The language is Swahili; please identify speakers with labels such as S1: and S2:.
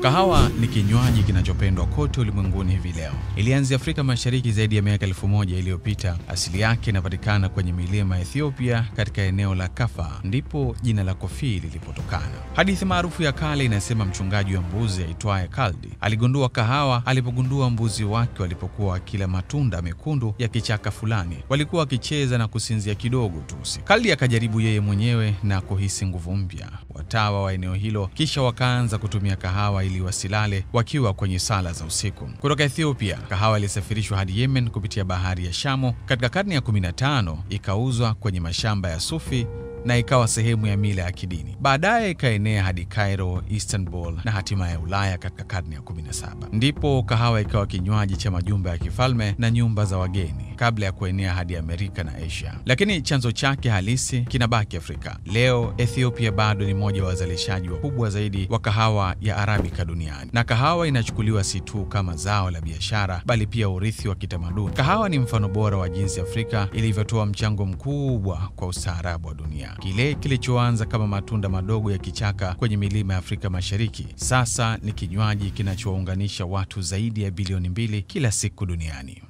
S1: Kahawa ni kinywaji kinachopendwa kote ulimwenguni hivi leo. Ilianzia Afrika Mashariki zaidi ya miaka 1000 iliyopita. Asili yake inapatikana kwenye milima ya Ethiopia katika eneo la Kaffa, ndipo jina la kofi lilipotokana. Hadithi maarufu ya kale inasema mchungaji wa mbuzi aitwaye Kaldi aligundua kahawa alipogundua mbuzi wake walipokuwa wakila matunda mekundu ya kichaka fulani. Walikuwa wakicheza na kusinzia kidogo tu. Kaldi akajaribu yeye mwenyewe na kuhisi nguvu mpya. Watawa wa eneo hilo kisha wakaanza kutumia kahawa ili wasilale wakiwa kwenye sala za usiku. Kutoka Ethiopia, kahawa ilisafirishwa hadi Yemen kupitia bahari ya Shamu. Katika karne ya 15 ikauzwa kwenye mashamba ya sufi na ikawa sehemu ya mila ya kidini. Baadaye ikaenea hadi Cairo, Istanbul na hatimaye Ulaya katika karne ya 17. Ndipo kahawa ikawa kinywaji cha majumba ya kifalme na nyumba za wageni kabla ya kuenea hadi Amerika na Asia. Lakini chanzo chake halisi kinabaki Afrika. Leo Ethiopia bado ni mmoja wa wazalishaji wakubwa zaidi wa kahawa ya Arabica duniani. Na kahawa inachukuliwa si tu kama zao la biashara bali pia urithi wa kitamaduni. Kahawa ni mfano bora wa jinsi Afrika ilivyotoa mchango mkubwa kwa ustaarabu wa dunia. Kile kilichoanza kama matunda madogo ya kichaka kwenye milima ya Afrika Mashariki, sasa ni kinywaji kinachowaunganisha watu zaidi ya bilioni 2 kila siku duniani.